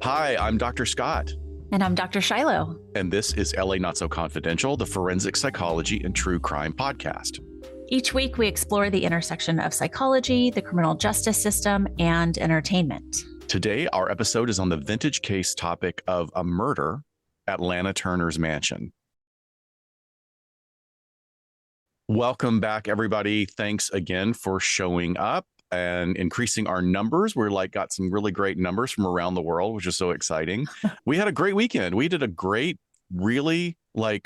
Hi, I'm Dr. Scott. And I'm Dr. Shiloh. And this is LA Not So Confidential, the forensic psychology and true crime podcast. Each week, we explore the intersection of psychology, the criminal justice system, and entertainment. Today, our episode is on the vintage case topic of a murder at Lana Turner's mansion. Welcome back, everybody. Thanks again for showing up and increasing our numbers. We're got some really great numbers from around the world, which is so exciting. We had a great weekend. We did a great, really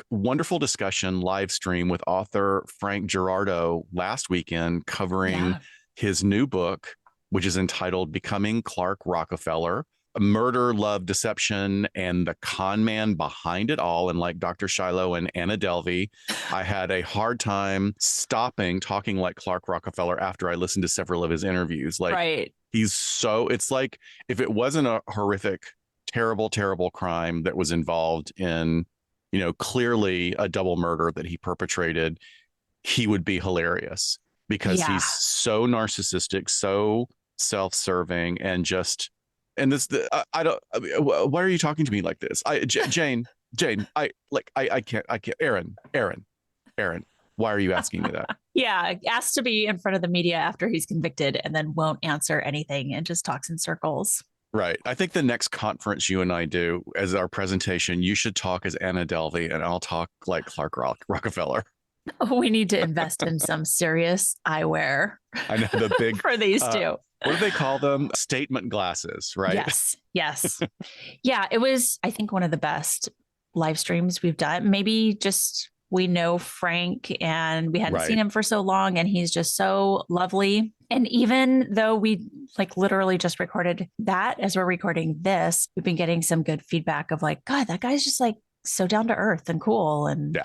wonderful discussion live stream with author Frank Girardo last weekend covering his new book, which is entitled Becoming Clark Rockefeller: Murder, Love, Deception, and the Con Man Behind It All. And like Dr. Shiloh and Anna Delvey, I had a hard time stopping talking like Clark Rockefeller after I listened to several of his interviews. He's so, it's like if it wasn't a horrific, terrible, terrible crime that was involved in, clearly a double murder that he perpetrated, he would be hilarious because he's so narcissistic, so self-serving, and just... And this, I don't. Why are you talking to me like this? Jane, I can't. Aaron, why are you asking me that? Asked to be in front of the media after he's convicted, and then won't answer anything and just talks in circles. Right. I think the next conference you and I do as our presentation, you should talk as Anna Delvey, and I'll talk like Clark Rockefeller. We need to invest in some serious eyewear. I know, the big for these two. What do they call them? Statement glasses, right? Yes. Yeah, it was, I think, one of the best live streams we've done. Maybe just we know Frank and we hadn't seen him for so long, and he's just so lovely. And even though we literally just recorded that as we're recording this, we've been getting some good feedback of God, that guy's just so down to earth and cool. And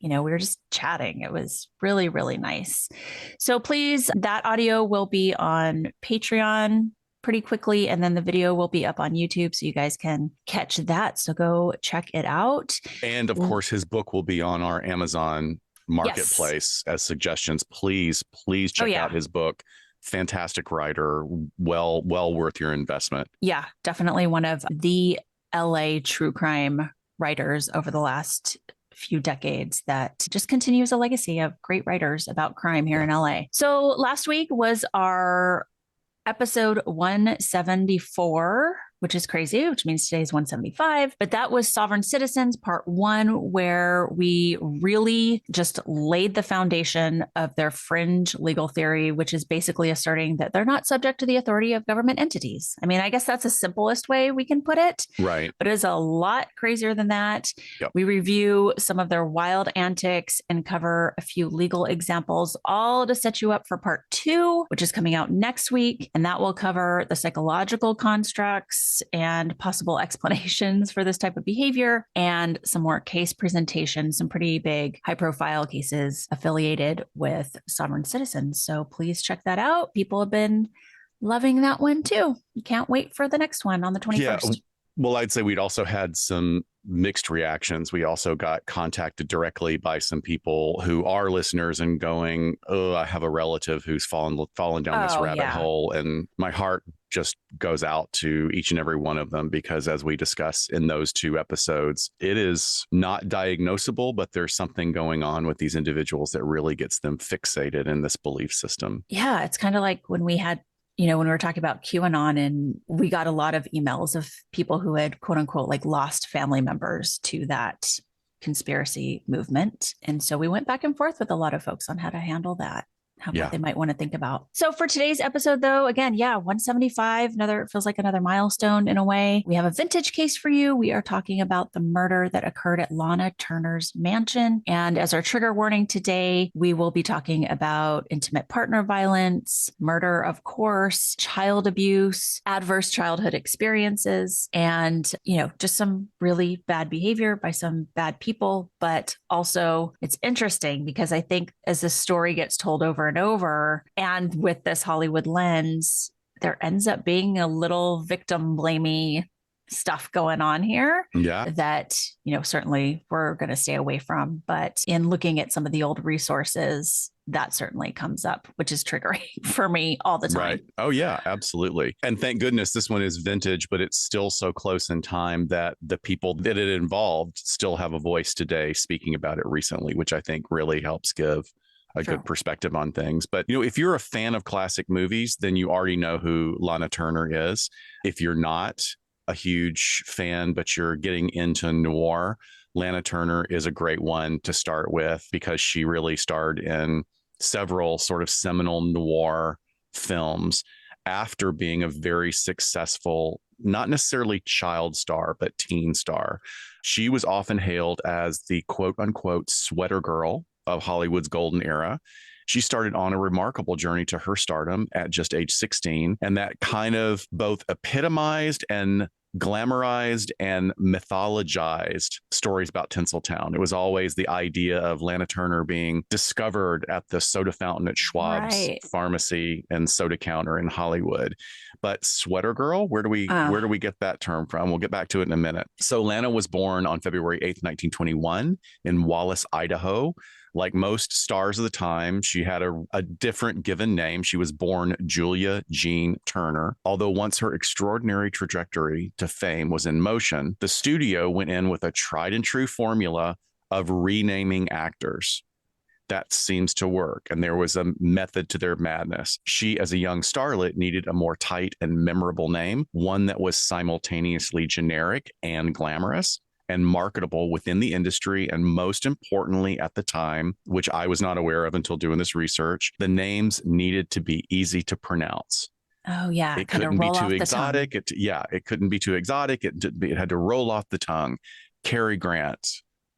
we were just chatting. It was really, really nice. So please, that audio will be on Patreon pretty quickly, and then the video will be up on YouTube so you guys can catch that. So go check it out. And of course, his book will be on our Amazon marketplace as suggestions. Please check out his book. Fantastic writer. Well worth your investment. Yeah, definitely one of the LA true crime writers over the last few decades that just continues a legacy of great writers about crime here in LA. So last week was our episode 174, which is crazy, which means today's 175. But that was Sovereign Citizens Part 1, where we really just laid the foundation of their fringe legal theory, which is basically asserting that they're not subject to the authority of government entities. I mean, I guess that's the simplest way we can put it. Right. But it is a lot crazier than that. Yep. We review some of their wild antics and cover a few legal examples, all to set you up for Part 2, which is coming out next week. And that will cover the psychological constructs and possible explanations for this type of behavior, and some more case presentations, some pretty big high profile cases affiliated with Sovereign Citizens. So please check that out. People have been loving that one too. You can't wait for the next one on the 21st. Yeah. Well, I'd say we'd also had some mixed reactions. We also got contacted directly by some people who are listeners and going, "Oh, I have a relative who's fallen down this rabbit hole," and my heart just goes out to each and every one of them, because as we discuss in those 2 episodes, it is not diagnosable, but there's something going on with these individuals that really gets them fixated in this belief system. Yeah, it's kind of like when we had, when we were talking about QAnon, and we got a lot of emails of people who had quote unquote lost family members to that conspiracy movement. And so we went back and forth with a lot of folks on how to handle that. What they might want to think about. So for today's episode, though, again, 175, feels like another milestone in a way. We have a vintage case for you. We are talking about the murder that occurred at Lana Turner's mansion. And as our trigger warning today, we will be talking about intimate partner violence, murder, of course, child abuse, adverse childhood experiences, and, just some really bad behavior by some bad people. But also it's interesting because I think as this story gets told over and over, and with this Hollywood lens, there ends up being a little victim blamey stuff going on here Yeah. that, certainly we're going to stay away from. But in looking at some of the old resources, that certainly comes up, which is triggering for me all the time. Right. Oh, yeah, absolutely. And thank goodness this one is vintage, but it's still so close in time that the people that it involved still have a voice today speaking about it recently, which I think really helps give a True. good perspective on things. But, if you're a fan of classic movies, then you already know who Lana Turner is. If you're not a huge fan, but you're getting into noir, Lana Turner is a great one to start with because she really starred in several sort of seminal noir films after being a very successful, not necessarily child star, but teen star. She was often hailed as the quote unquote sweater girl of Hollywood's golden era. She started on a remarkable journey to her stardom at just age 16. And that kind of both epitomized and glamorized and mythologized stories about Tinseltown. It was always the idea of Lana Turner being discovered at the soda fountain at Schwab's Right. pharmacy and soda counter in Hollywood. But sweater girl, where do we get that term from? We'll get back to it in a minute. So Lana was born on February 8th, 1921 in Wallace, Idaho. Like most stars of the time, she had a different given name. She was born Julia Jean Turner. Although once her extraordinary trajectory to fame was in motion, the studio went in with a tried and true formula of renaming actors. That seems to work. And there was a method to their madness. She, as a young starlet, needed a more tight and memorable name, one that was simultaneously generic and glamorous and marketable within the industry. And most importantly, at the time, which I was not aware of until doing this research, the names needed to be easy to pronounce. Oh, yeah. It Kind of couldn't be roll too off the tongue. exotic. It couldn't be too exotic. It had to roll off the tongue. Cary Grant,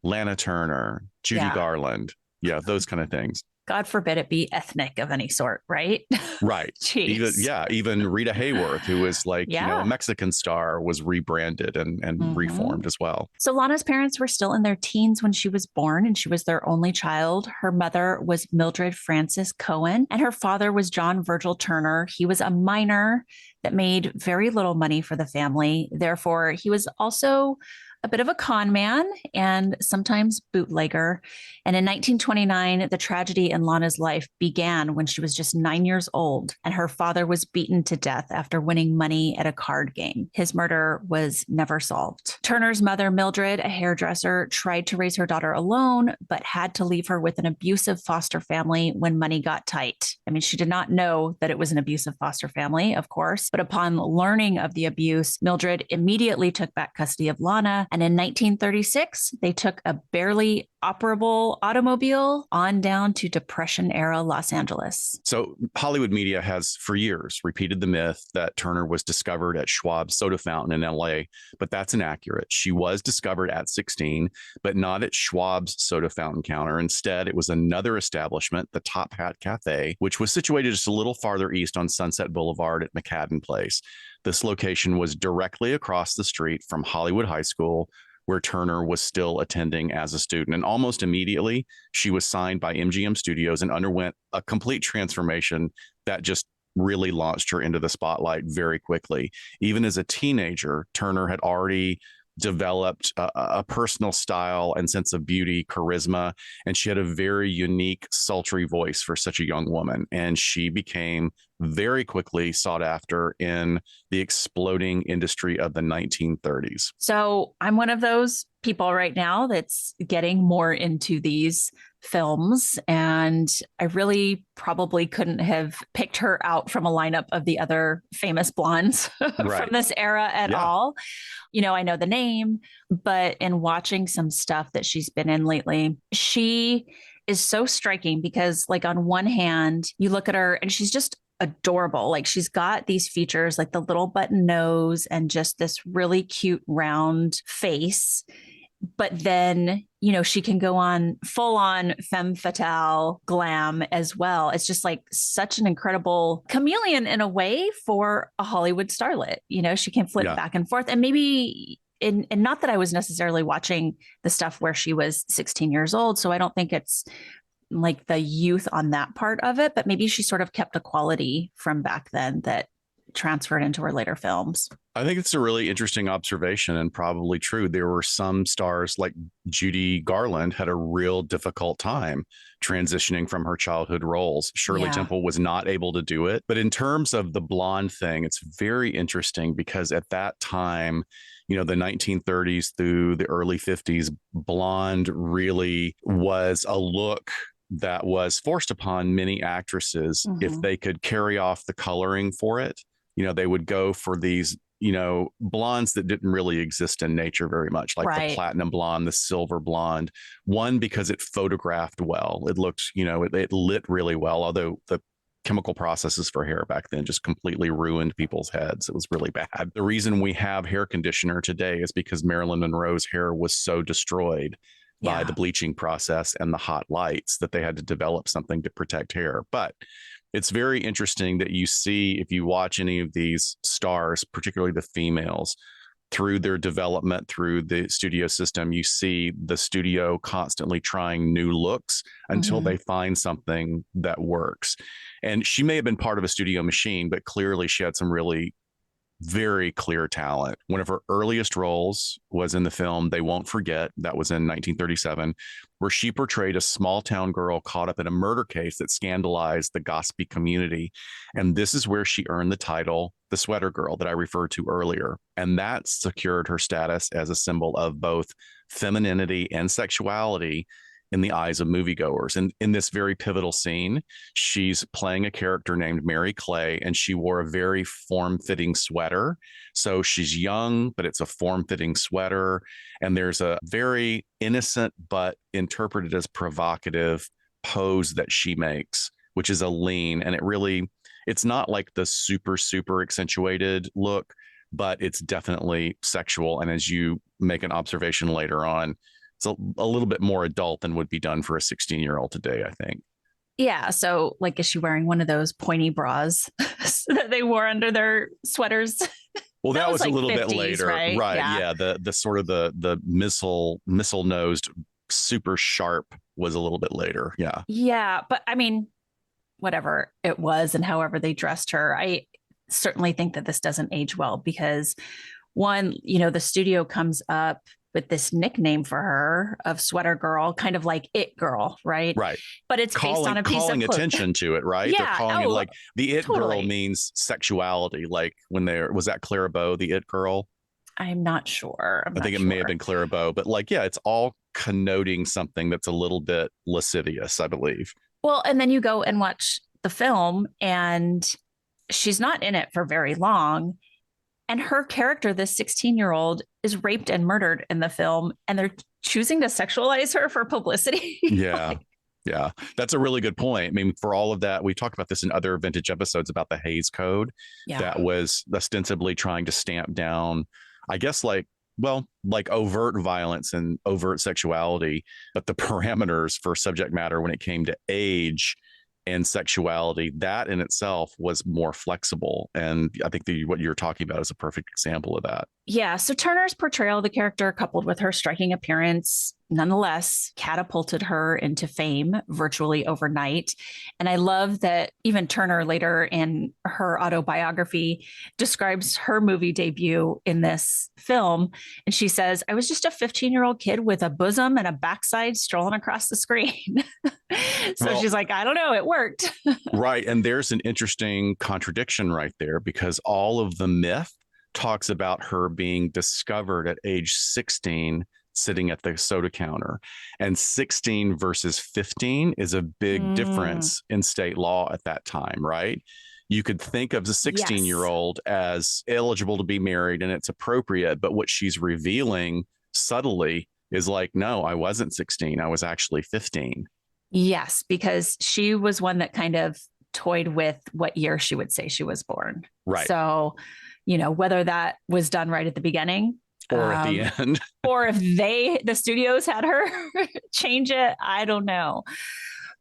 Lana Turner, Judy Yeah. Garland. Yeah, those kind of things. God forbid it be ethnic of any sort, right? Right. Jeez. Even Rita Hayworth, who was like, a Yeah. Mexican star, was rebranded and Mhm. reformed as well. So Lana's parents were still in their teens when she was born, and she was their only child. Her mother was Mildred Frances Cohen, and her father was John Virgil Turner. He was a miner that made very little money for the family. Therefore, he was also a bit of a con man and sometimes bootlegger. And in 1929, the tragedy in Lana's life began when she was just 9 years old, and her father was beaten to death after winning money at a card game. His murder was never solved. Turner's mother, Mildred, a hairdresser, tried to raise her daughter alone, but had to leave her with an abusive foster family when money got tight. I mean, she did not know that it was an abusive foster family, of course, but upon learning of the abuse, Mildred immediately took back custody of Lana. And in 1936, they took a barely operable automobile on down to Depression era Los Angeles. So Hollywood media has for years repeated the myth that Turner was discovered at Schwab's soda fountain in LA, but that's inaccurate. She was discovered at 16, but not at Schwab's soda fountain counter. Instead, it was another establishment, the Top Hat Cafe, which was situated just a little farther east on Sunset Boulevard at McCadden Place. This location was directly across the street from Hollywood High School, where Turner was still attending as a student. And almost immediately, she was signed by MGM Studios and underwent a complete transformation that just really launched her into the spotlight very quickly. Even as a teenager, Turner had already developed a personal style and sense of beauty, charisma, and she had a very unique, sultry voice for such a young woman. And she became very quickly sought after in the exploding industry of the 1930s. So I'm one of those people right now that's getting more into these films. And I really probably couldn't have picked her out from a lineup of the other famous blondes from this era at all. I know the name, but in watching some stuff that she's been in lately, she is so striking because, like, on one hand, you look at her and she's just adorable. Like, she's got these features like the little button nose and just this really cute round face. But then, she can go on full on femme fatale glam as well. It's just like such an incredible chameleon in a way for a Hollywood starlet. She can flip back and forth. And maybe and not that I was necessarily watching the stuff where she was 16 years old. So I don't think it's like the youth on that part of it, but maybe she sort of kept a quality from back then that transferred into her later films. I think it's a really interesting observation and probably true. There were some stars like Judy Garland had a real difficult time transitioning from her childhood roles. Shirley Yeah. Temple was not able to do it. But in terms of the blonde thing, it's very interesting because at that time, the 1930s through the early 50s, blonde really was a look that was forced upon many actresses if they could carry off the coloring for it. They would go for these blondes that didn't really exist in nature very much, like the platinum blonde, the silver blonde. One, because it photographed well. It looked, it lit really well, although the chemical processes for hair back then just completely ruined people's heads. It was really bad. The reason we have hair conditioner today is because Marilyn Monroe's hair was so destroyed by the bleaching process and the hot lights that they had to develop something to protect hair. But it's very interesting that you see, if you watch any of these stars, particularly the females, through their development through the studio system, you see the studio constantly trying new looks until they find something that works. And she may have been part of a studio machine, but clearly she had some really very clear talent. One of her earliest roles was in the film They Won't Forget. That was in 1937, where she portrayed a small town girl caught up in a murder case that scandalized the gossipy community. And this is where she earned the title, the Sweater Girl, that I referred to earlier. And that secured her status as a symbol of both femininity and sexuality in the eyes of moviegoers. And in this very pivotal scene, she's playing a character named Mary Clay, and she wore a very form-fitting sweater. So she's young, but it's a form-fitting sweater. And there's a very innocent, but interpreted as provocative pose that she makes, which is a lean. And it's not like the super, super accentuated look, but it's definitely sexual. And as you make an observation later on, it's a little bit more adult than would be done for a 16-year-old today, I think. Yeah. So, like, is she wearing one of those pointy bras that they wore under their sweaters? Well, that was like a little 50s, bit later, right? Yeah. The sort of the missile nosed, super sharp was a little bit later. Yeah. Yeah, but I mean, whatever it was and however they dressed her, I certainly think that this doesn't age well because one, the studio comes up with this nickname for her of Sweater Girl, kind of like It Girl, right? Right. But it's based on a piece of calling clothing. attention to it, right? Yeah. They're calling it like the It totally. Girl means sexuality. Like when was that Clara Bow, the It Girl? I'm not sure. I think it may have been Clara Bow, but it's all connoting something that's a little bit lascivious, I believe. Well, and then you go and watch the film and she's not in it for very long. And her character, this 16-year-old, is raped and murdered in the film, and they're choosing to sexualize her for publicity. Yeah. Yeah, that's a really good point. I mean, for all of that, we talked about this in other vintage episodes about the Hays Code that was ostensibly trying to stamp down, I guess, like overt violence and overt sexuality, but the parameters for subject matter when it came to age and sexuality, that in itself was more flexible. And I think what you're talking about is a perfect example of that. Yeah. So Turner's portrayal of the character, coupled with her striking appearance, nonetheless catapulted her into fame virtually overnight. And I love that even Turner later in her autobiography describes her movie debut in this film. And she says, I was just a 15-year-old kid with a bosom and a backside strolling across the screen. So she's like, I don't know, it worked. Right. And there's an interesting contradiction right there because all of the myth talks about her being discovered at age 16 sitting at the soda counter, and 16 versus 15 is a big difference in state law at that time, right? You could think of the 16-year-old as eligible to be married and it's appropriate, but what she's revealing subtly is like, no, I wasn't 16, I was actually 15. Yes, because she was one that kind of toyed with what year she would say she was born. Right. So whether that was done right at the beginning or at the end, or if the studios had her change it, I don't know.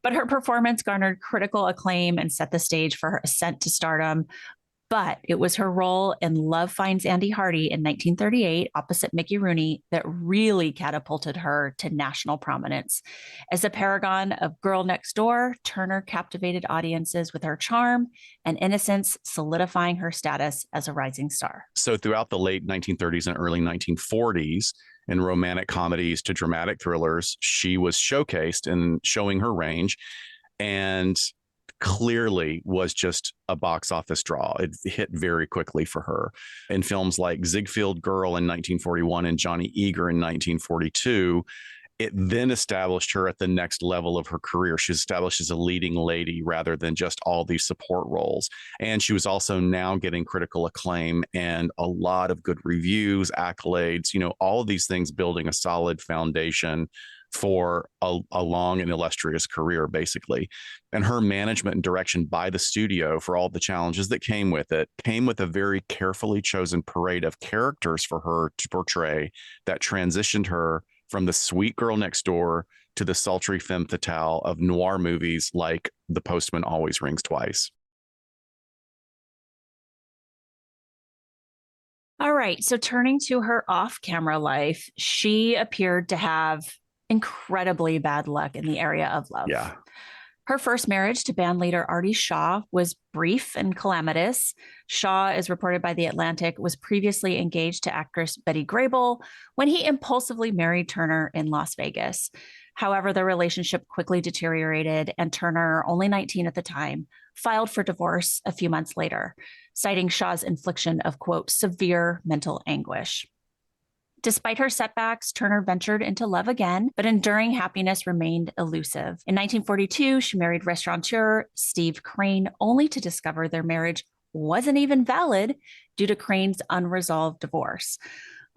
But her performance garnered critical acclaim and set the stage for her ascent to stardom. But it was her role in Love Finds Andy Hardy in 1938, opposite Mickey Rooney, that really catapulted her to national prominence. As a paragon of Girl Next Door, Turner captivated audiences with her charm and innocence, solidifying her status as a rising star. So throughout the late 1930s and early 1940s, in romantic comedies to dramatic thrillers, she was showcased and showing her range. And clearly was just a box office draw. It hit very quickly for her. In films like Ziegfeld Girl in 1941 and Johnny Eager in 1942, it then established her at the next level of her career. She's established as a leading lady rather than just all these support roles. And she was also now getting critical acclaim and a lot of good reviews, accolades, all of these things building a solid foundation for a long and illustrious career, basically. And her management and direction by the studio for all the challenges that came with it came with a very carefully chosen parade of characters for her to portray that transitioned her from the sweet girl next door to the sultry femme fatale of noir movies like The Postman Always Rings Twice. All right. So turning to her off-camera life, she appeared to have incredibly bad luck in the area of love. Yeah. Her first marriage to bandleader Artie Shaw was brief and calamitous. Shaw, as reported by The Atlantic, was previously engaged to actress Betty Grable when he impulsively married Turner in Las Vegas. However, the relationship quickly deteriorated, and Turner, only 19 at the time, filed for divorce a few months later, citing Shaw's infliction of, quote, severe mental anguish. Despite her setbacks, Turner ventured into love again, but enduring happiness remained elusive. In 1942, she married restaurateur Steve Crane, only to discover their marriage wasn't even valid due to Crane's unresolved divorce.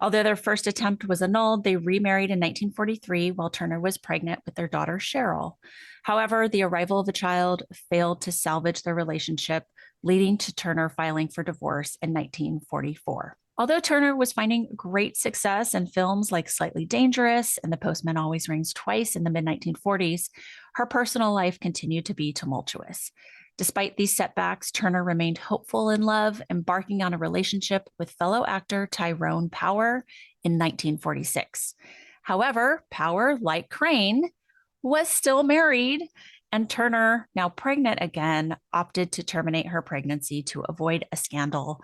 Although their first attempt was annulled, they remarried in 1943 while Turner was pregnant with their daughter Cheryl. However, the arrival of a child failed to salvage their relationship, leading to Turner filing for divorce in 1944. Although Turner was finding great success in films like Slightly Dangerous and The Postman Always Rings Twice in the mid-1940s, her personal life continued to be tumultuous. Despite these setbacks, Turner remained hopeful in love, embarking on a relationship with fellow actor Tyrone Power in 1946. However, Power, like Crane, was still married, and Turner, now pregnant again, opted to terminate her pregnancy to avoid a scandal,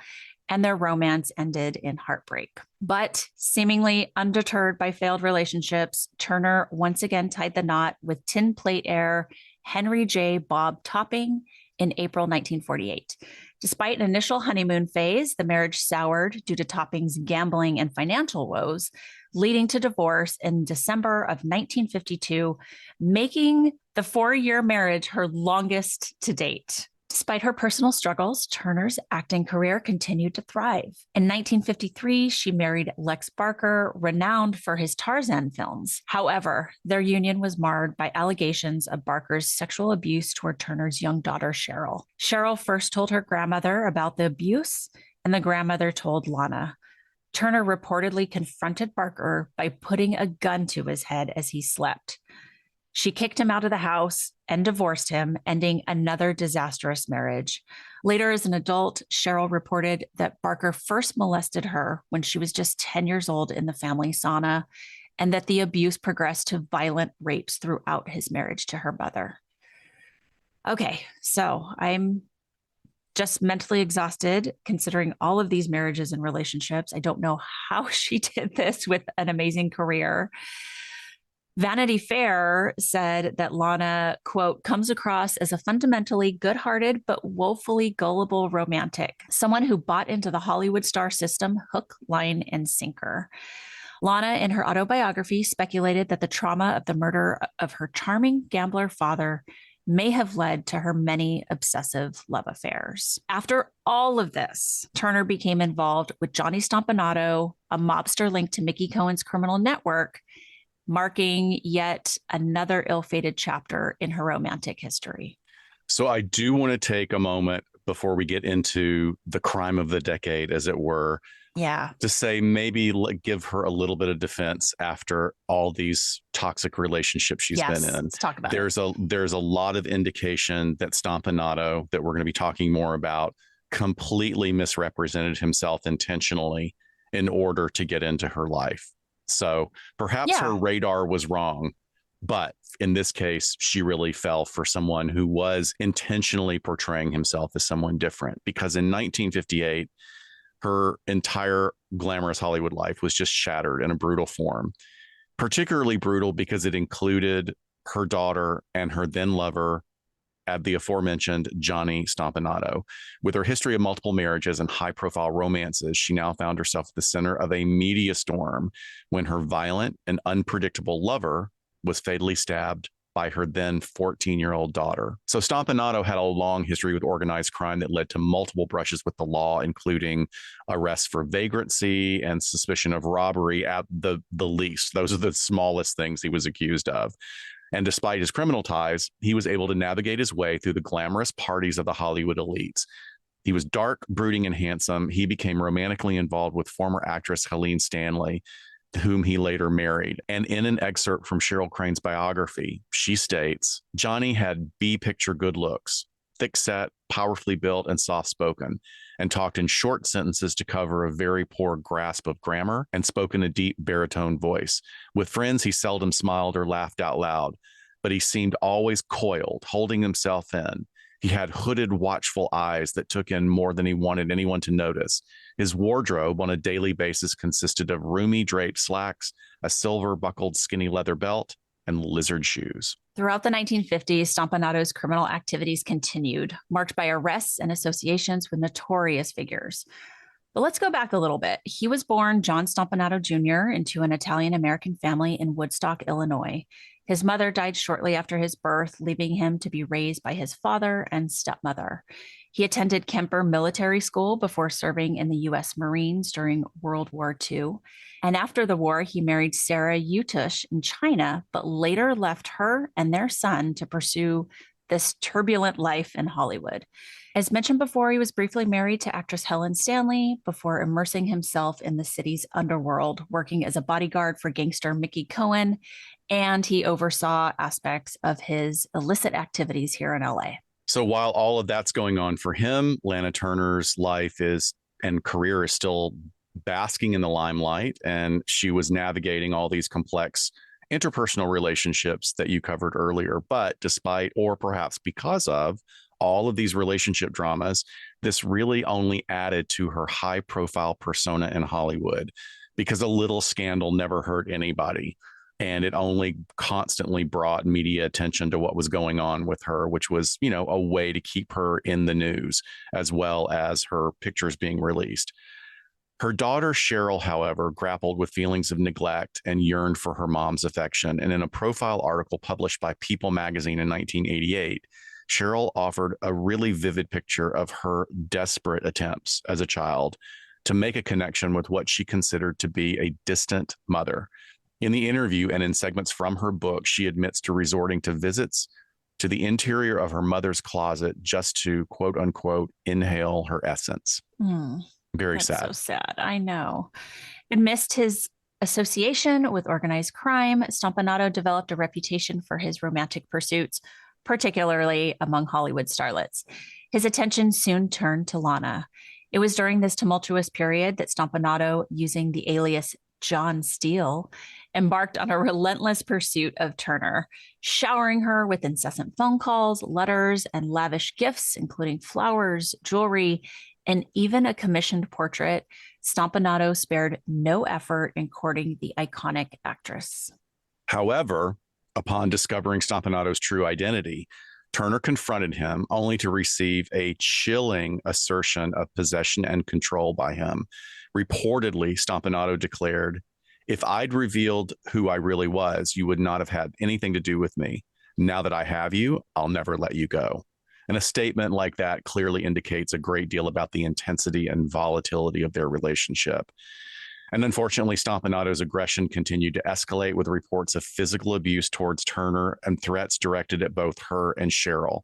and their romance ended in heartbreak. But seemingly undeterred by failed relationships, Turner once again tied the knot with tin plate heir Henry J. Bob Topping in April 1948. Despite an initial honeymoon phase, the marriage soured due to Topping's gambling and financial woes, leading to divorce in December of 1952, making the 4-year marriage her longest to date. Despite her personal struggles, Turner's acting career continued to thrive. In 1953, she married Lex Barker, renowned for his Tarzan films. However, their union was marred by allegations of Barker's sexual abuse toward Turner's young daughter, Cheryl. Cheryl first told her grandmother about the abuse, and the grandmother told Lana. Turner reportedly confronted Barker by putting a gun to his head as he slept. She kicked him out of the house and divorced him, ending another disastrous marriage. Later, as an adult, Cheryl reported that Barker first molested her when she was just 10 years old in the family sauna, and that the abuse progressed to violent rapes throughout his marriage to her mother. Okay, so I'm just mentally exhausted considering all of these marriages and relationships. I don't know how she did this with an amazing career. Vanity Fair said that Lana, quote, comes across as a fundamentally good-hearted but woefully gullible romantic, someone who bought into the Hollywood star system hook, line, and sinker. Lana, in her autobiography, speculated that the trauma of the murder of her charming gambler father may have led to her many obsessive love affairs. After all of this, Turner became involved with Johnny Stompanato, a mobster linked to Mickey Cohen's criminal network, marking yet another ill-fated chapter in her romantic history. So I do want to take a moment before we get into the crime of the decade, as it were. Yeah. To say maybe give her a little bit of defense after all these toxic relationships she's been in. Let's talk about there's a lot of indication that Stompanato, that we're going to be talking more about, completely misrepresented himself intentionally in order to get into her life. So perhaps her Yeah. radar was wrong, but in this case, she really fell for someone who was intentionally portraying himself as someone different. Because in 1958, her entire glamorous Hollywood life was just shattered in a brutal form, particularly brutal because it included her daughter and her then lover, at the aforementioned Johnny Stompanato. With her history of multiple marriages and high profile romances, she now found herself at the center of a media storm when her violent and unpredictable lover was fatally stabbed by her then 14-year-old daughter. So Stompanato had a long history with organized crime that led to multiple brushes with the law, including arrests for vagrancy and suspicion of robbery at the least. Those are the smallest things he was accused of. And despite his criminal ties, he was able to navigate his way through the glamorous parties of the Hollywood elites. He was dark, brooding, and handsome. He became romantically involved with former actress Helene Stanley, whom he later married. And in an excerpt from Cheryl Crane's biography, she states, Johnny had B picture good looks, thick set, powerfully built, and soft spoken, and talked in short sentences to cover a very poor grasp of grammar, and spoke in a deep baritone voice. With friends, he seldom smiled or laughed out loud, but he seemed always coiled, holding himself in. He had hooded, watchful eyes that took in more than he wanted anyone to notice. His wardrobe on a daily basis consisted of roomy draped slacks, a silver buckled skinny leather belt, and lizard shoes. Throughout the 1950s, Stompanato's criminal activities continued, marked by arrests and associations with notorious figures. But let's go back a little bit. He was born John Stompanato Jr. into an Italian-American family in Woodstock, Illinois. His mother died shortly after his birth, leaving him to be raised by his father and stepmother. He attended Kemper Military School before serving in the U.S. Marines during World War II. And after the war, he married Sarah Yutush in China, but later left her and their son to pursue this turbulent life in Hollywood. As mentioned before, he was briefly married to actress Helen Stanley before immersing himself in the city's underworld, working as a bodyguard for gangster Mickey Cohen, and he oversaw aspects of his illicit activities here in LA. So while all of that's going on for him, Lana Turner's life and career is still basking in the limelight, and she was navigating all these complex interpersonal relationships that you covered earlier. But despite, or perhaps because of, all of these relationship dramas, this really only added to her high profile persona in Hollywood, because a little scandal never hurt anybody. And it only constantly brought media attention to what was going on with her, which was, a way to keep her in the news, as well as her pictures being released. Her daughter, Cheryl, however, grappled with feelings of neglect and yearned for her mom's affection. And in a profile article published by People magazine in 1988, Cheryl offered a really vivid picture of her desperate attempts as a child to make a connection with what she considered to be a distant mother. In the interview and in segments from her book, she admits to resorting to visits to the interior of her mother's closet just to, quote unquote, inhale her essence. Very That's sad. so sad. I know. Amidst his association with organized crime, Stompanato developed a reputation for his romantic pursuits, particularly among Hollywood starlets. His attention soon turned to Lana. It was during this tumultuous period that Stompanato, using the alias John Steele, embarked on a relentless pursuit of Turner, showering her with incessant phone calls, letters, and lavish gifts, including flowers, jewelry, and even a commissioned portrait. Stompanato spared no effort in courting the iconic actress. However, upon discovering Stompanato's true identity, Turner confronted him only to receive a chilling assertion of possession and control by him. Reportedly, Stompanato declared, "If I'd revealed who I really was, you would not have had anything to do with me. Now that I have you, I'll never let you go." And a statement like that clearly indicates a great deal about the intensity and volatility of their relationship. And unfortunately, Stompanato's aggression continued to escalate with reports of physical abuse towards Turner and threats directed at both her and Cheryl.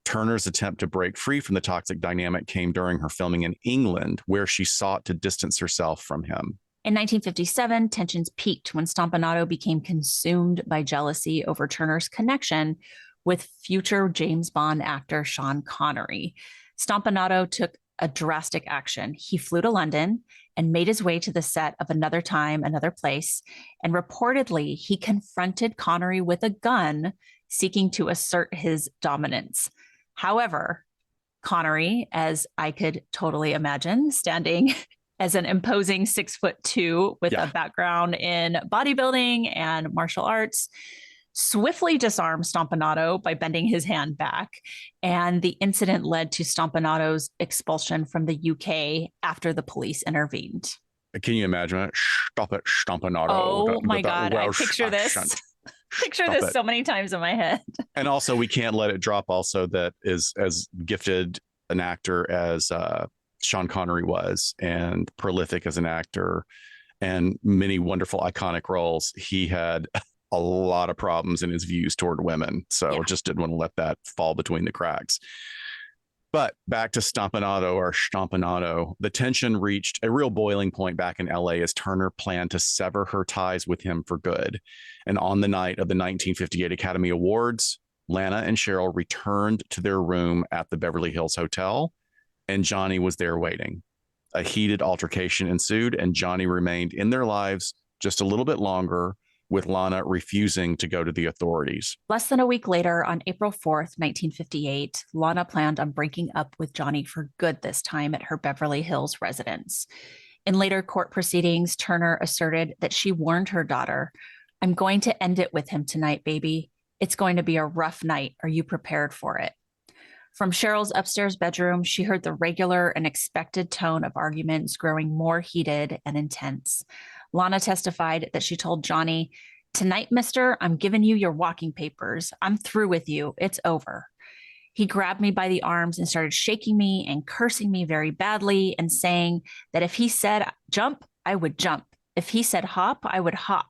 Turner's attempt to break free from the toxic dynamic came during her filming in England, where she sought to distance herself from him. In 1957, tensions peaked when Stompanato became consumed by jealousy over Turner's connection with future James Bond actor Sean Connery. Stompanato took a drastic action. He flew to London and made his way to the set of Another Time, Another Place. And reportedly, he confronted Connery with a gun, seeking to assert his dominance. However, Connery, as I could totally imagine, standing as an imposing 6'2" with a background in bodybuilding and martial arts, swiftly disarmed Stompanato by bending his hand back. And the incident led to Stompanato's expulsion from the UK after the police intervened. Can you imagine it? Stop it, Stompanato. Oh my God, I picture this. Picture this so many times in my head. And also, we can't let it drop also that is as gifted an actor as Sean Connery was, and prolific as an actor, and many wonderful iconic roles. He had a lot of problems in his views toward women. So just didn't want to let that fall between the cracks. But back to Stompanato. The tension reached a real boiling point back in LA as Turner planned to sever her ties with him for good. And on the night of the 1958 Academy Awards, Lana and Cheryl returned to their room at the Beverly Hills Hotel, and Johnny was there waiting. A heated altercation ensued, and Johnny remained in their lives just a little bit longer, with Lana refusing to go to the authorities. Less than a week later, on April 4th, 1958, Lana planned on breaking up with Johnny for good, this time at her Beverly Hills residence. In later court proceedings, Turner asserted that she warned her daughter, "I'm going to end it with him tonight, baby. It's going to be a rough night. Are you prepared for it?" From Cheryl's upstairs bedroom, she heard the regular and expected tone of arguments growing more heated and intense. Lana testified that she told Johnny, "Tonight, mister, I'm giving you your walking papers. I'm through with you. It's over." He grabbed me by the arms and started shaking me and cursing me very badly and saying that if he said jump, I would jump. If he said hop, I would hop.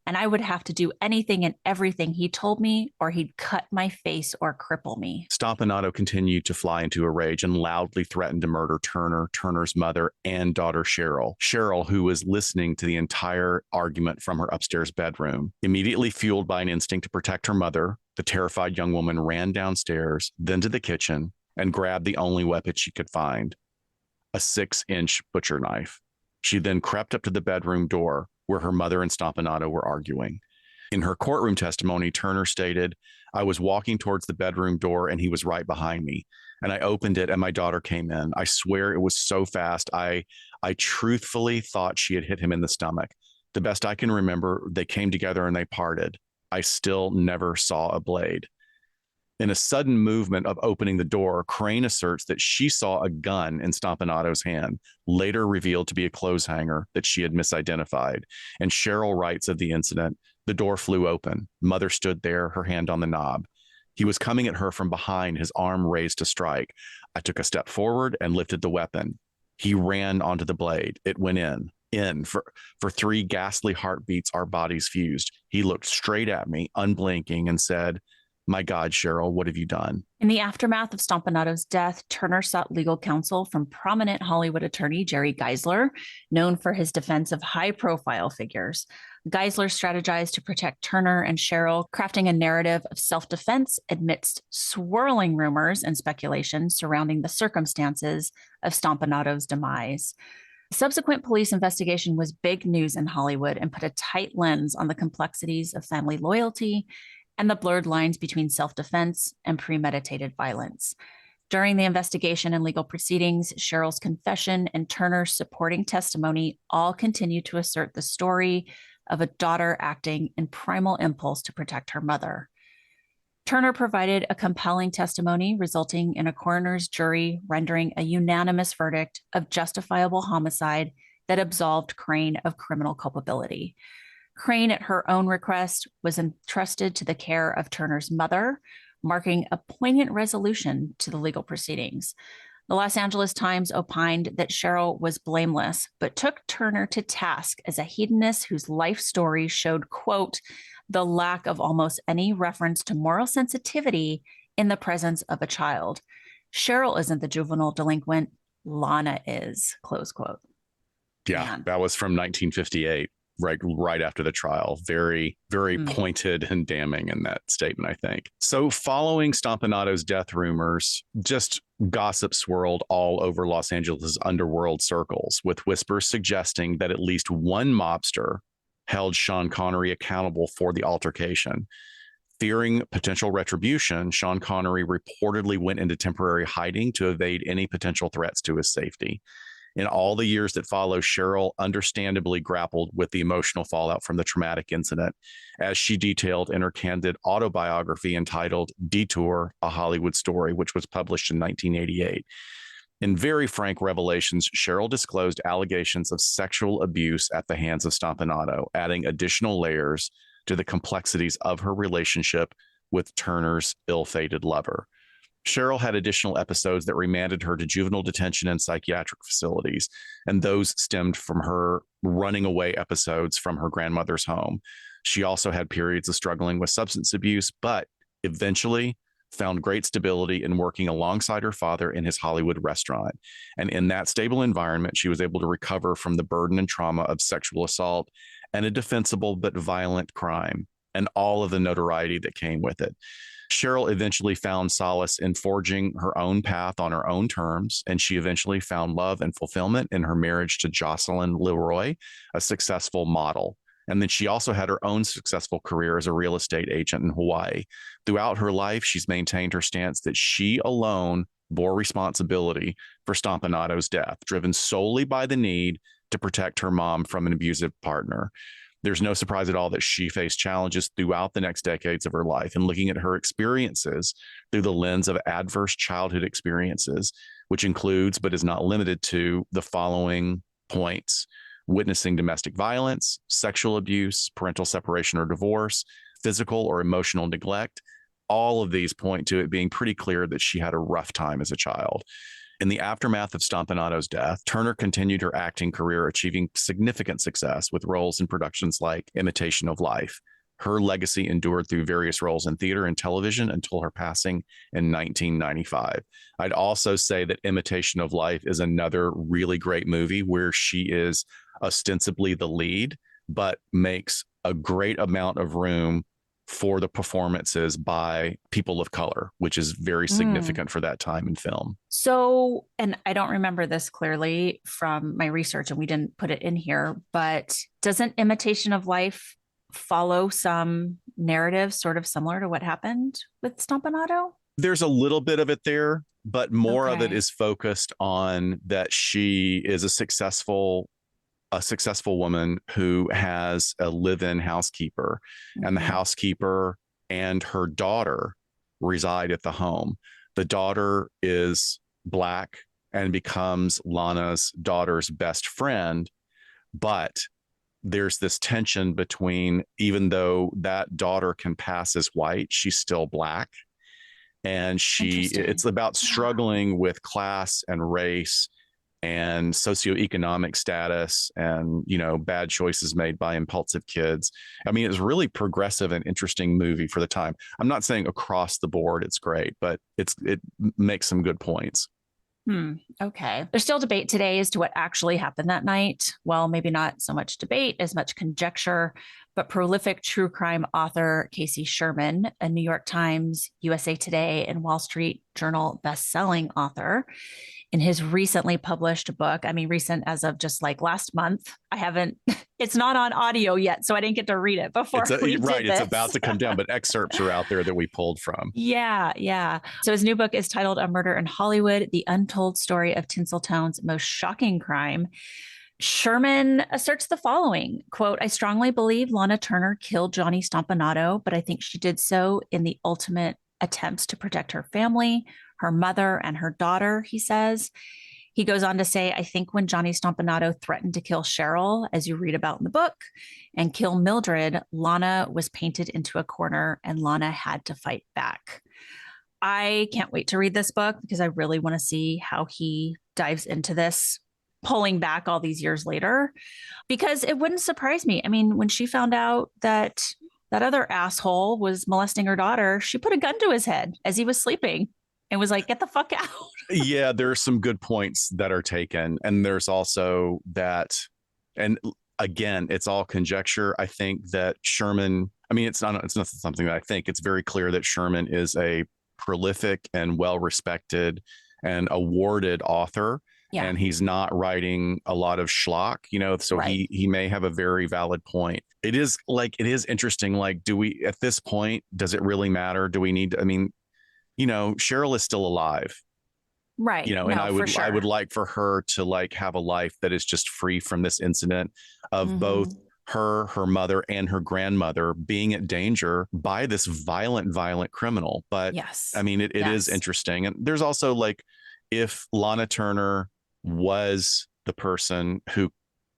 And I would have to do anything and everything he told me, or he'd cut my face or cripple me. Stompanato continued to fly into a rage and loudly threatened to murder Turner, Turner's mother, and daughter Cheryl. Cheryl, who was listening to the entire argument from her upstairs bedroom. Immediately fueled by an instinct to protect her mother, the terrified young woman ran downstairs, then to the kitchen, and grabbed the only weapon she could find, a 6-inch butcher knife. She then crept up to the bedroom door, where her mother and Stompanato were arguing. In her courtroom testimony, Turner stated, "I was walking towards the bedroom door and he was right behind me. And I opened it and my daughter came in. I swear it was so fast. I truthfully thought she had hit him in the stomach. The best I can remember, they came together and they parted. I still never saw a blade." In a sudden movement of opening the door, Crane asserts that she saw a gun in Stompanato's hand, later revealed to be a clothes hanger that she had misidentified. And Cheryl writes of the incident, "The door flew open. Mother stood there, her hand on the knob. He was coming at her from behind, his arm raised to strike. I took a step forward and lifted the weapon. He ran onto the blade. It went in. For 3 ghastly heartbeats, our bodies fused. He looked straight at me, unblinking, and said, 'My God, Cheryl, what have you done?'" In the aftermath of Stompanato's death, Turner sought legal counsel from prominent Hollywood attorney Jerry Geisler, known for his defense of high-profile figures. Geisler strategized to protect Turner and Cheryl, crafting a narrative of self-defense amidst swirling rumors and speculation surrounding the circumstances of Stompanato's demise. Subsequent police investigation was big news in Hollywood and put a tight lens on the complexities of family loyalty and the blurred lines between self-defense and premeditated violence. During the investigation and legal proceedings, Cheryl's confession and Turner's supporting testimony all continue to assert the story of a daughter acting in primal impulse to protect her mother. Turner provided a compelling testimony, resulting in a coroner's jury rendering a unanimous verdict of justifiable homicide that absolved Crane of criminal culpability. Crane, at her own request, was entrusted to the care of Turner's mother, marking a poignant resolution to the legal proceedings. The Los Angeles Times opined that Cheryl was blameless, but took Turner to task as a hedonist whose life story showed, quote, "the lack of almost any reference to moral sensitivity in the presence of a child. Cheryl isn't the juvenile delinquent, Lana is," close quote. Yeah, Man. that was from 1958. right after the trial. Very, very pointed and damning in that statement, I think. So following Stompanato's death, rumors just gossip swirled all over Los Angeles underworld circles, with whispers suggesting that at least one mobster held Sean Connery accountable for the altercation. Fearing potential retribution, Sean Connery reportedly went into temporary hiding to evade any potential threats to his safety. In all the years that followed, Cheryl understandably grappled with the emotional fallout from the traumatic incident, as she detailed in her candid autobiography entitled Detour, A Hollywood Story, which was published in 1988. In very frank revelations, Cheryl disclosed allegations of sexual abuse at the hands of Stompanato, adding additional layers to the complexities of her relationship with Turner's ill-fated lover. Cheryl had additional episodes that remanded her to juvenile detention and psychiatric facilities, and those stemmed from her running away episodes from her grandmother's home. She also had periods of struggling with substance abuse, but eventually found great stability in working alongside her father in his Hollywood restaurant. And in that stable environment, she was able to recover from the burden and trauma of sexual assault and a defensible but violent crime, and all of the notoriety that came with it. Cheryl eventually found solace in forging her own path on her own terms, and she eventually found love and fulfillment in her marriage to Jocelyn Leroy, a successful model. And then she also had her own successful career as a real estate agent in Hawaii. Throughout her life, she's maintained her stance that she alone bore responsibility for Stompanato's death, driven solely by the need to protect her mom from an abusive partner. There's no surprise at all that she faced challenges throughout the next decades of her life. And looking at her experiences through the lens of adverse childhood experiences, which includes but is not limited to the following points: witnessing domestic violence, sexual abuse, parental separation or divorce, physical or emotional neglect. All of these point to it being pretty clear that she had a rough time as a child. In the aftermath of Stompanato's death, Turner continued her acting career, achieving significant success with roles in productions like Imitation of Life. Her legacy endured through various roles in theater and television until her passing in 1995. I'd also say that Imitation of Life is another really great movie where she is ostensibly the lead, but makes a great amount of room for the performances by people of color, which is very significant for that time in film. So, and I don't remember this clearly from my research, and we didn't put it in here, but doesn't Imitation of Life follow some narrative sort of similar to what happened with Stompanato? There's a little bit of it there, but more of it is focused on that she is a successful woman who has a live-in housekeeper, and the housekeeper and her daughter reside at the home. The daughter is Black and becomes Lana's daughter's best friend, but there's this tension between, even though that daughter can pass as white, she's still Black. And it's about struggling with class and race and socioeconomic status and, bad choices made by impulsive kids. I mean, it's really progressive and interesting movie for the time. I'm not saying across the board it's great, but it makes some good points. Okay. There's still debate today as to what actually happened that night. Well, maybe not so much debate as much conjecture, but prolific true crime author Casey Sherman, a New York Times, USA Today, and Wall Street Journal best-selling author, in his recently published book, I mean, recent as of just like last month, it's not on audio yet, so I didn't get to read it before it's about to come down, but excerpts are out there that we pulled from. Yeah. So his new book is titled A Murder in Hollywood, The Untold Story of Tinseltown's Most Shocking Crime. Sherman asserts the following, quote, "I strongly believe Lana Turner killed Johnny Stompanato, but I think she did so in the ultimate attempts to protect her family, her mother, and her daughter," he says. He goes on to say, "I think when Johnny Stompanato threatened to kill Cheryl, as you read about in the book, and kill Mildred, Lana was painted into a corner and Lana had to fight back." I can't wait to read this book because I really want to see how he dives into this, pulling back all these years later, because it wouldn't surprise me. I mean, when she found out that that other asshole was molesting her daughter, she put a gun to his head as he was sleeping and was like, "Get the fuck out." Yeah, there are some good points that are taken. And there's also that, and again, it's all conjecture. I think that Sherman, I mean, it's not something that I think. It's very clear that Sherman is a prolific and well-respected and awarded author. Yeah. And he's not writing a lot of schlock, so Right. he may have a very valid point. It is interesting. Like, do we at this point, does it really matter? Do we need to, I mean, Cheryl is still alive, Right. and No, for I would sure. like for her to like have a life that is just free from this incident of both Hmm. her mother and her grandmother being at danger by this violent criminal. But I Yes. mean, it is Yes. interesting. And there's also like, if Lana Turner was the person who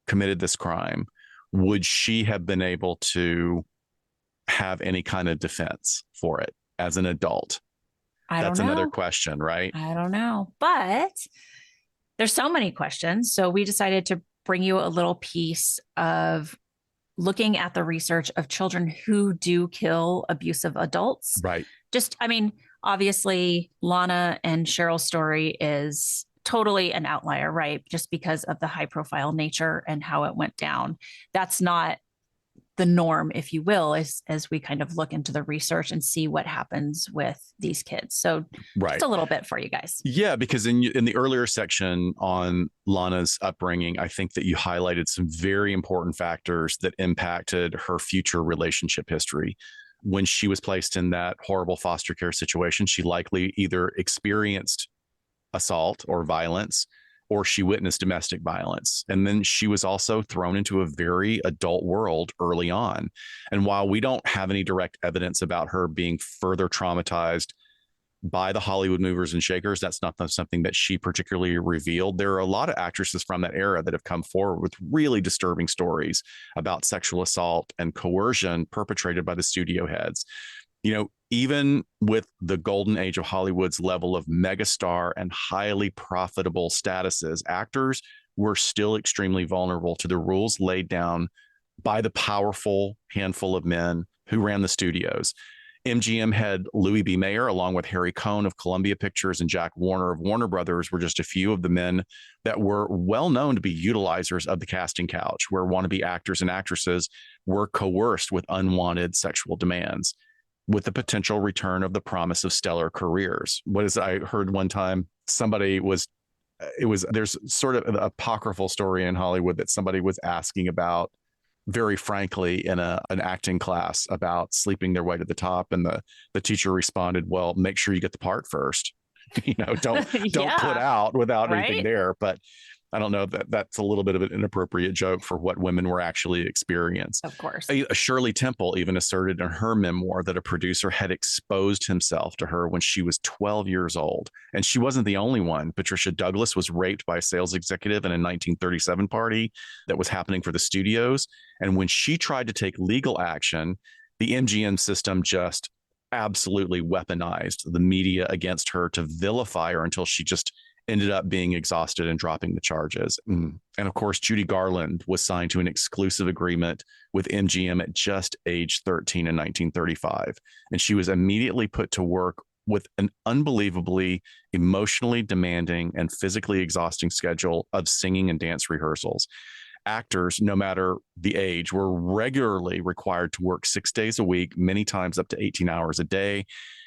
committed this crime, would she have been able to have any kind of defense for it as an adult? I don't That's another know. question, right? I don't know. But there's so many questions. So we decided to bring you a little piece of looking at the research of children who do kill abusive adults. Right. Just, I mean, obviously, Lana and Cheryl's story is totally an outlier, right? Just because of the high profile nature and how it went down. That's not the norm, if you will, as we kind of look into the research and see what happens with these kids. So just Right. a little bit for you guys. Yeah, because in the earlier section on Lana's upbringing, I think that you highlighted some very important factors that impacted her future relationship history. When she was placed in that horrible foster care situation, she likely either experienced assault or violence, or she witnessed domestic violence. And then she was also thrown into a very adult world early on. And while we don't have any direct evidence about her being further traumatized by the Hollywood movers and shakers, that's not something that she particularly revealed. There are a lot of actresses from that era that have come forward with really disturbing stories about sexual assault and coercion perpetrated by the studio heads. Even with the golden age of Hollywood's level of megastar and highly profitable statuses, actors were still extremely vulnerable to the rules laid down by the powerful handful of men who ran the studios. MGM head Louis B. Mayer, along with Harry Cohn of Columbia Pictures and Jack Warner of Warner Brothers, were just a few of the men that were well known to be utilizers of the casting couch, where wannabe actors and actresses were coerced with unwanted sexual demands, with the potential return of the promise of stellar careers. I heard one time, there's sort of an apocryphal story in Hollywood that somebody was asking about very frankly in an acting class about sleeping their way to the top, and the teacher responded, well, make sure you get the part first. Don't put Yeah. out without anything Right. there. But I don't know, that's a little bit of an inappropriate joke for what women were actually experiencing. Of course. Shirley Temple even asserted in her memoir that a producer had exposed himself to her when she was 12 years old. And she wasn't the only one. Patricia Douglas was raped by a sales executive in a 1937 party that was happening for the studios. And when she tried to take legal action, the MGM system just absolutely weaponized the media against her to vilify her until she just ended up being exhausted and dropping the charges. And of course, Judy Garland was signed to an exclusive agreement with MGM at just age 13 in 1935. And she was immediately put to work with an unbelievably emotionally demanding and physically exhausting schedule of singing and dance rehearsals. Actors, no matter the age, were regularly required to work 6 days a week, many times up to 18 hours a day.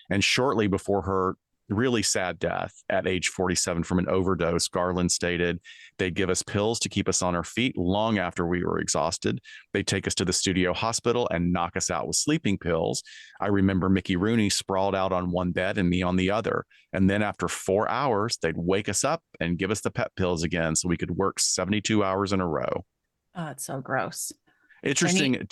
And shortly before her really sad death at age 47 from an overdose, Garland stated, they'd give us pills to keep us on our feet long after we were exhausted. They'd take us to the studio hospital and knock us out with sleeping pills. I remember Mickey Rooney sprawled out on one bed and me on the other. And then after 4 hours, they'd wake us up and give us the pep pills again so we could work 72 hours in a row. Oh, it's so gross. Interesting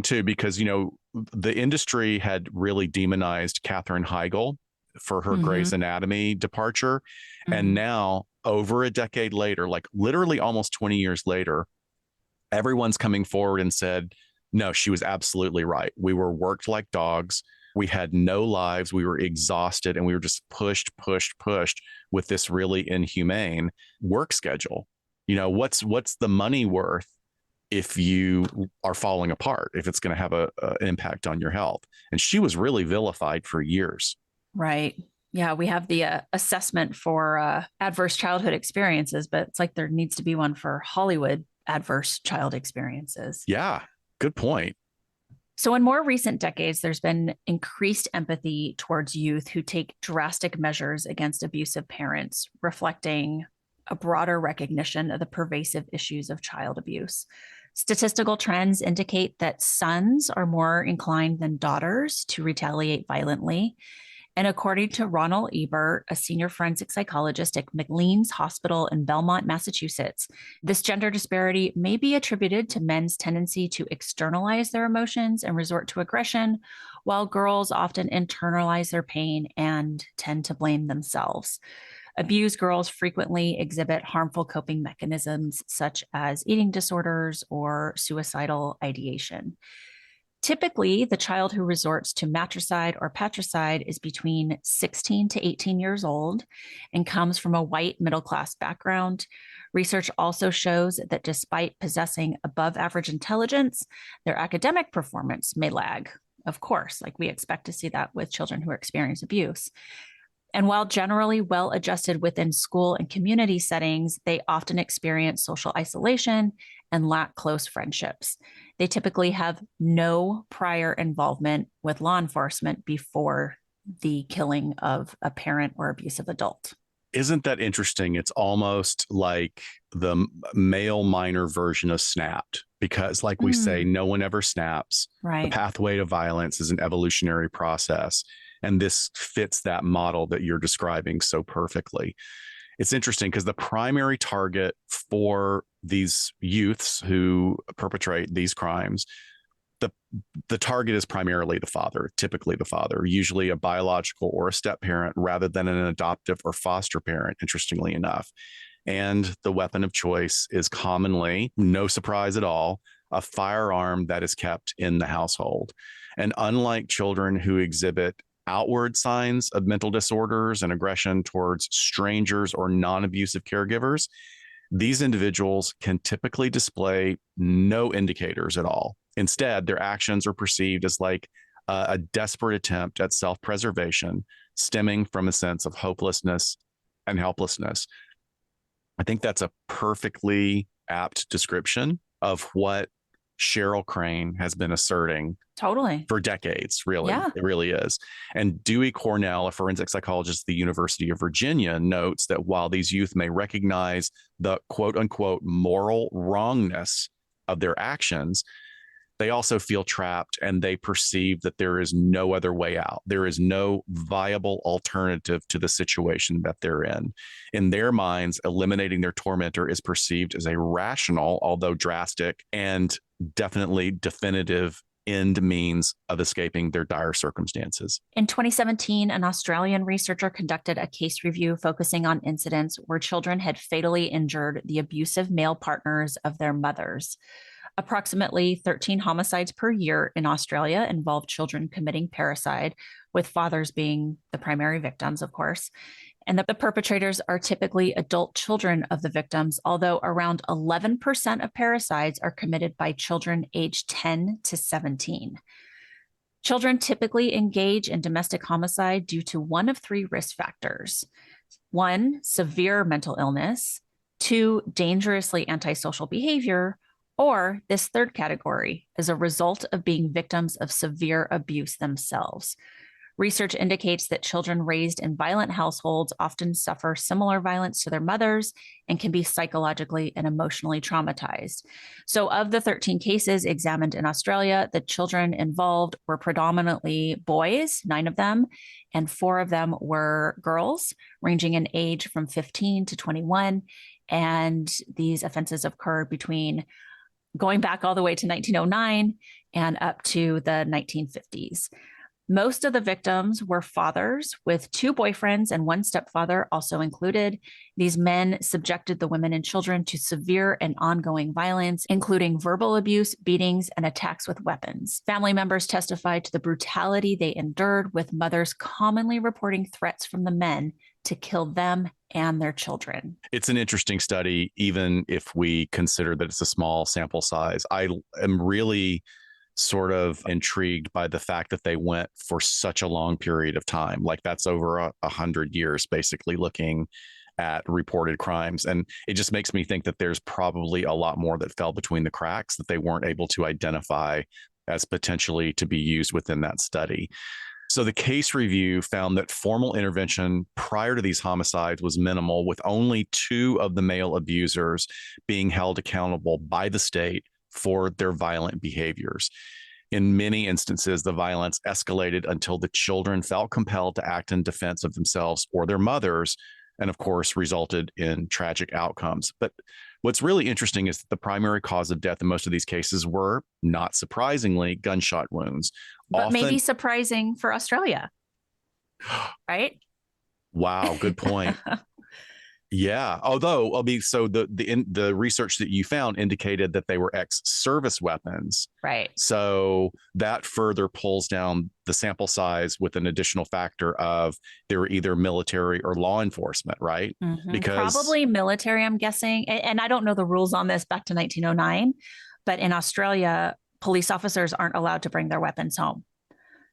too, because the industry had really demonized Katherine Heigl for her Mm-hmm. Grey's Anatomy departure, and Mm-hmm. now over a decade later, like literally almost 20 years later, everyone's coming forward and said, no, she was absolutely right. We were worked like dogs. We had no lives. We were exhausted, and we were just pushed with this really inhumane work schedule. What's the money worth if you are falling apart, if it's going to have an impact on your health? And she was really vilified for years. Right. Yeah, we have the assessment for adverse childhood experiences, but it's like there needs to be one for Hollywood adverse child experiences. Yeah, good point. So, in more recent decades, there's been increased empathy towards youth who take drastic measures against abusive parents, reflecting a broader recognition of the pervasive issues of child abuse. Statistical trends indicate that sons are more inclined than daughters to retaliate violently. And according to Ronald Ebert, a senior forensic psychologist at McLean's Hospital in Belmont, Massachusetts, this gender disparity may be attributed to men's tendency to externalize their emotions and resort to aggression, while girls often internalize their pain and tend to blame themselves. Abused girls frequently exhibit harmful coping mechanisms such as eating disorders or suicidal ideation. Typically, the child who resorts to matricide or patricide is between 16 to 18 years old and comes from a white middle class background. Research also shows that despite possessing above average intelligence, their academic performance may lag. Of course, like we expect to see that with children who experience abuse. And while generally well adjusted within school and community settings, they often experience social isolation and lack close friendships. They typically have no prior involvement with law enforcement before the killing of a parent or abusive adult. Isn't that interesting? It's almost like the male minor version of snapped, because, like we say, no one ever snaps. The Right. pathway to violence is an evolutionary process. And this fits that model that you're describing so perfectly. It's interesting because the primary target for these youths who perpetrate these crimes, the target is primarily the father, typically the father, usually a biological or a step parent rather than an adoptive or foster parent, interestingly enough. And the weapon of choice is commonly, no surprise at all, a firearm that is kept in the household. And unlike children who exhibit outward signs of mental disorders and aggression towards strangers or non-abusive caregivers, these individuals can typically display no indicators at all. Instead, their actions are perceived as like a desperate attempt at self-preservation, stemming from a sense of hopelessness and helplessness. I think that's a perfectly apt description of what Cheryl Crane has been asserting Totally. for decades, really. Yeah. It really is. And Dewey Cornell, a forensic psychologist at the University of Virginia, notes that while these youth may recognize the quote unquote moral wrongness of their actions, they also feel trapped and they perceive that there is no other way out. There is no viable alternative to the situation that they're in. In their minds, eliminating their tormentor is perceived as a rational, although drastic, and definitely definitive end means of escaping their dire circumstances. In 2017, an Australian researcher conducted a case review focusing on incidents where children had fatally injured the abusive male partners of their mothers. Approximately 13 homicides per year in Australia involve children committing parricide, with fathers being the primary victims, of course. And the perpetrators are typically adult children of the victims, although around 11% of parricides are committed by children aged 10 to 17. Children typically engage in domestic homicide due to one of three risk factors: one, severe mental illness; two, dangerously antisocial behavior; or this third category, as a result of being victims of severe abuse themselves. Research indicates that children raised in violent households often suffer similar violence to their mothers and can be psychologically and emotionally traumatized. So, of the 13 cases examined in Australia, the children involved were predominantly boys, 9 of them, and 4 of them were girls, ranging in age from 15 to 21. And these offenses occurred between going back all the way to 1909 and up to the 1950s. Most of the victims were fathers, with 2 boyfriends and 1 stepfather also included. These men subjected the women and children to severe and ongoing violence, including verbal abuse, beatings, and attacks with weapons. Family members testified to the brutality they endured, with mothers commonly reporting threats from the men to kill them and their children. It's an interesting study, even if we consider that it's a small sample size. I am really sort of intrigued by the fact that they went for such a long period of time. Like, that's over 100 years, basically looking at reported crimes. And it just makes me think that there's probably a lot more that fell between the cracks that they weren't able to identify as potentially to be used within that study. So the case review found that formal intervention prior to these homicides was minimal, with only 2 of the male abusers being held accountable by the state for their violent behaviors. In many instances, the violence escalated until the children felt compelled to act in defense of themselves or their mothers, and of course, resulted in tragic outcomes. But what's really interesting is that the primary cause of death in most of these cases were, not surprisingly, gunshot wounds. But maybe Often, surprising for Australia, right? wow, good point. Yeah. Although, I mean, so the research that you found indicated that they were ex-service weapons. Right. So that further pulls down the sample size with an additional factor of they were either military or law enforcement, right? Because Probably military, I'm guessing. And I don't know the rules on this back to 1909, but in Australia, police officers aren't allowed to bring their weapons home.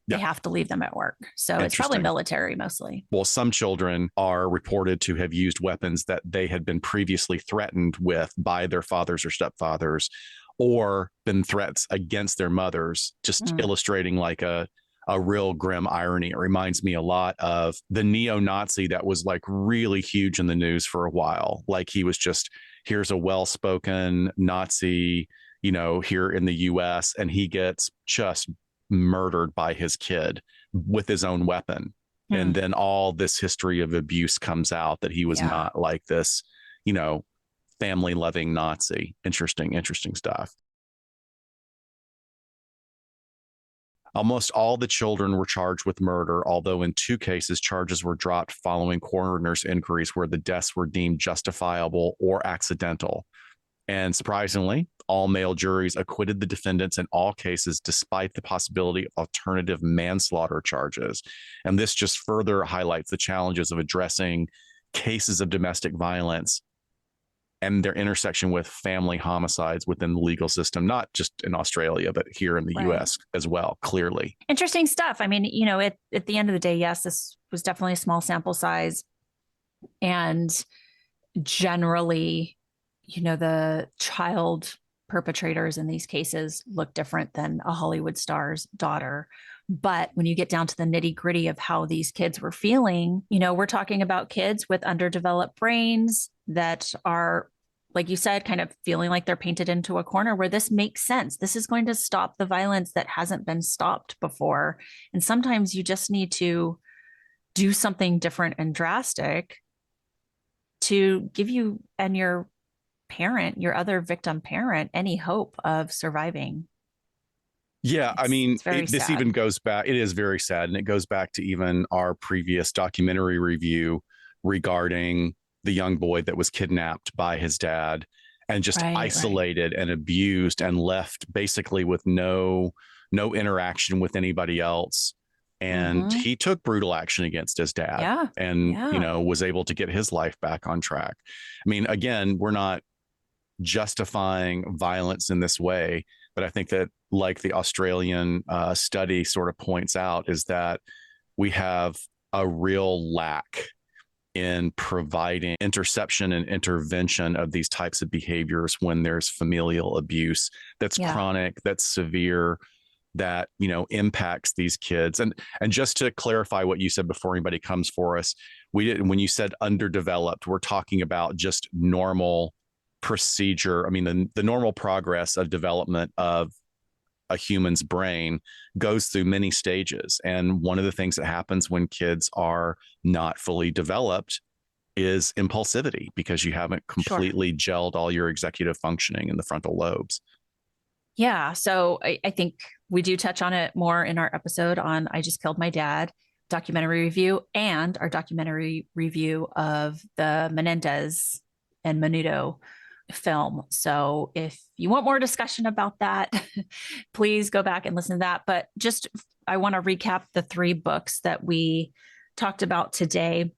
They yeah, have to leave them at work. So it's probably military mostly. Well, some children are reported to have used weapons that they had been previously threatened with by their fathers or stepfathers, or been threats against their mothers, just illustrating like a real grim irony. It reminds me a lot of the neo-Nazi that was like really huge in the news for a while. Like he was just, here's a well-spoken Nazi, here in the US, and he gets just murdered by his kid with his own weapon. And then all this history of abuse comes out that he was not like this, family loving Nazi. Interesting stuff. Almost all the children were charged with murder, although in 2 cases, charges were dropped following coroner's inquiries where the deaths were deemed justifiable or accidental. And surprisingly, all male juries acquitted the defendants in all cases, despite the possibility of alternative manslaughter charges. And this just further highlights the challenges of addressing cases of domestic violence and their intersection with family homicides within the legal system, not just in Australia, but here in the US as well, clearly. Interesting stuff. I mean, at the end of the day, yes, this was definitely a small sample size. And generally, the child perpetrators in these cases look different than a Hollywood star's daughter. But when you get down to the nitty gritty of how these kids were feeling, we're talking about kids with underdeveloped brains that are, like you said, kind of feeling like they're painted into a corner where this makes sense. This is going to stop the violence that hasn't been stopped before. And sometimes you just need to do something different and drastic to give you and your other victim parent, any hope of surviving. Yeah, I mean, this even goes back, it is very sad. And it goes back to even our previous documentary review regarding the young boy that was kidnapped by his dad and just isolated and abused and left basically with no interaction with anybody else. And he took brutal action against his dad and, was able to get his life back on track. I mean, again, we're not justifying violence in this way, but I think that, like the Australian study sort of points out, is that we have a real lack in providing interception and intervention of these types of behaviors when there's familial abuse that's chronic, that's severe, that impacts these kids. And just to clarify what you said before anybody comes for us, when you said underdeveloped, we're talking about just normal procedure. I mean, the normal progress of development of a human's brain goes through many stages. And one of the things that happens when kids are not fully developed is impulsivity, because you haven't completely gelled all your executive functioning in the frontal lobes. Yeah. So I think we do touch on it more in our episode on I Just Killed My Dad documentary review, and our documentary review of the Menendez and Menudo film. So if you want more discussion about that, please go back and listen to that. But just, I want to recap the 3 books that we talked about today.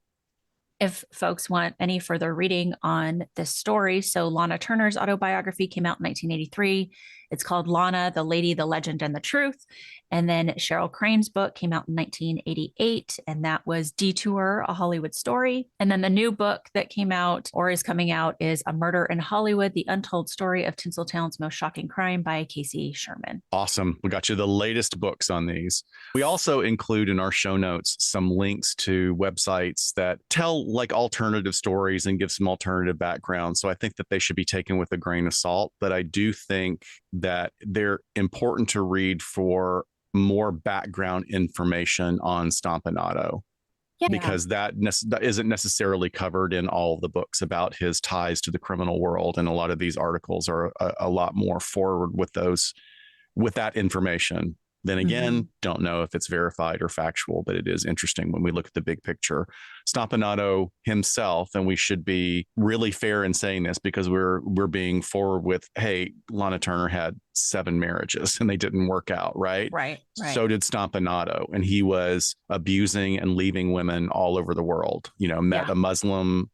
if folks want any further reading on this story. So Lana Turner's autobiography came out in 1983. It's called Lana, the Lady, the Legend, and the Truth. And then Cheryl Crane's book came out in 1988, and that was Detour, A Hollywood Story. And then the new book that came out or is coming out is A Murder in Hollywood, The Untold Story of Tinseltown's Most Shocking Crime by Casey Sherman. Awesome. We got you the latest books on these. We also include in our show notes some links to websites that tell like alternative stories and give some alternative background. So I think that they should be taken with a grain of salt, but I do think that they're important to read for more background information on Stompanato, because that isn't necessarily covered in all of the books about his ties to the criminal world. And a lot of these articles are a lot more forward with that information. Then again, don't know if it's verified or factual, but it is interesting when we look at the big picture. Stompanato himself, and we should be really fair in saying this because we're being forward with, hey, Lana Turner had 7 marriages and they didn't work out, right? Right. So did Stompanato, and he was abusing and leaving women all over the world. Met a Muslim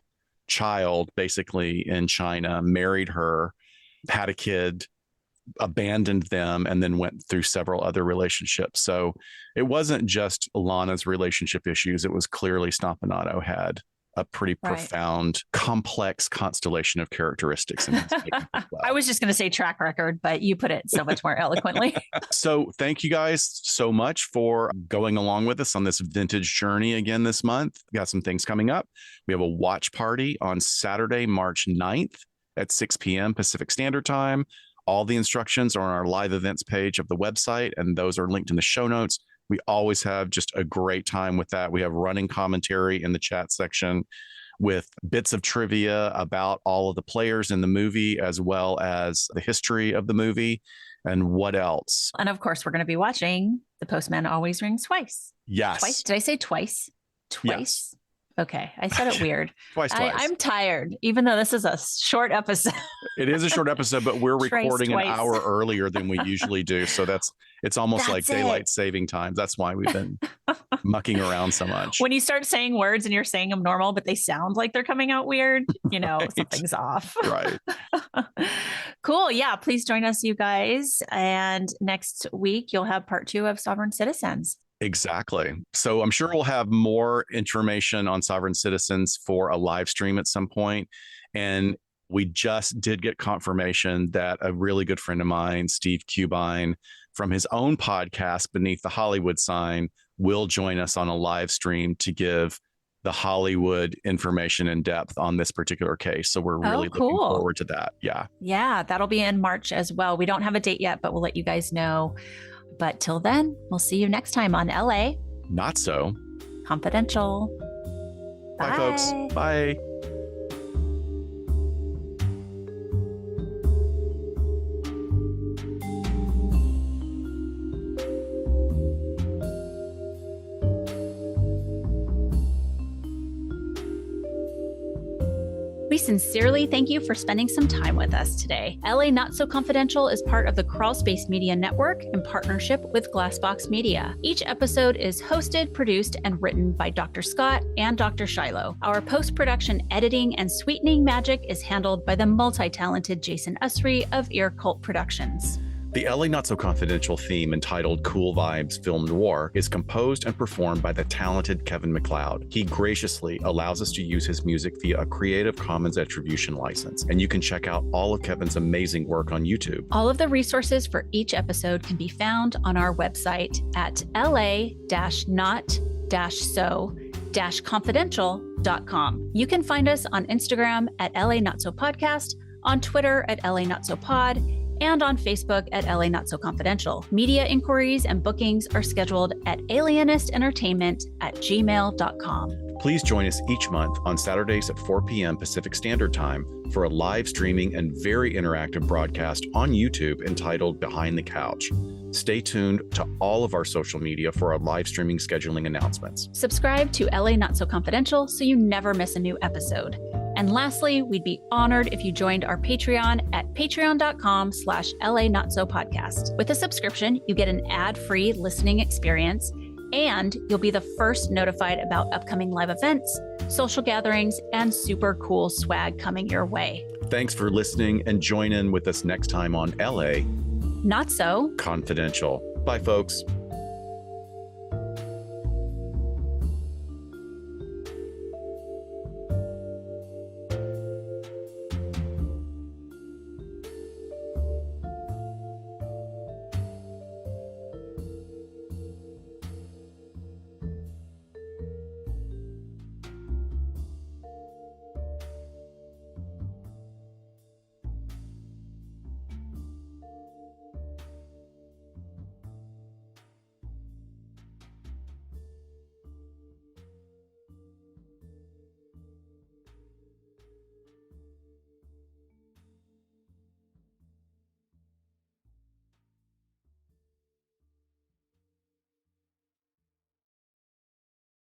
child basically in China, married her, had a kid, abandoned them, and then went through several other relationships. So it wasn't just Lana's relationship issues. It was clearly Stompanato had a pretty profound, complex constellation of characteristics. I was just going to say track record, but you put it so much more eloquently. So thank you guys so much for going along with us on this vintage journey again this month. We got some things coming up. We have a watch party on Saturday, March 9th at 6 p.m. Pacific Standard Time. All the instructions are on our live events page of the website, and those are linked in the show notes. We always have just a great time with that. We have running commentary in the chat section with bits of trivia about all of the players in the movie, as well as the history of the movie and what else. And of course, we're going to be watching The Postman Always Rings Twice. Yes. Twice? Did I say twice? Twice? Yes. Okay, I said it weird. Twice. I'm tired, even though this is a short episode. It is a short episode, but we're recording an hour earlier than we usually do. So it's almost like daylight saving times. That's why we've been mucking around so much. When you start saying words and you're saying them normal, but they sound like they're coming out weird, something's off. Right. Cool. Yeah, please join us, you guys. And next week, you'll have part 2 of Sovereign Citizens. Exactly. So I'm sure we'll have more information on Sovereign Citizens for a live stream at some point. And we just did get confirmation that a really good friend of mine, Steve Cubine, from his own podcast, Beneath the Hollywood Sign, will join us on a live stream to give the Hollywood information in depth on this particular case. So we're really looking forward to that. Yeah. Yeah, that'll be in March as well. We don't have a date yet, but we'll let you guys know. But till then, we'll see you next time on LA Not So Confidential. Bye, folks. Bye. We sincerely thank you for spending some time with us today. LA Not So Confidential is part of the Crawlspace Media Network in partnership with Glassbox Media. Each episode is hosted, produced, and written by Dr. Scott and Dr. Shiloh. Our post-production editing and sweetening magic is handled by the multi-talented Jason Usry of Ear Cult Productions. The LA Not So Confidential theme, entitled Cool Vibes Film Noir, is composed and performed by the talented Kevin MacLeod. He graciously allows us to use his music via a Creative Commons Attribution license, and you can check out all of Kevin's amazing work on YouTube. All of the resources for each episode can be found on our website at la-not-so-confidential.com. You can find us on Instagram at LA Not So Podcast, on Twitter at LA Not So Pod, and on Facebook at LA Not So Confidential. Media inquiries and bookings are scheduled at alienistentertainment@gmail.com. Please join us each month on Saturdays at 4 p.m. Pacific Standard Time for a live streaming and very interactive broadcast on YouTube entitled Behind the Couch. Stay tuned to all of our social media for our live streaming scheduling announcements. Subscribe to LA Not So Confidential so you never miss a new episode. And lastly, we'd be honored if you joined our Patreon at patreon.com/LA Not So Podcast. With a subscription, you get an ad-free listening experience, And you'll be the first notified about upcoming live events, social gatherings, and super cool swag coming your way. Thanks for listening, and join in with us next time on LA Not So Confidential. Bye, folks.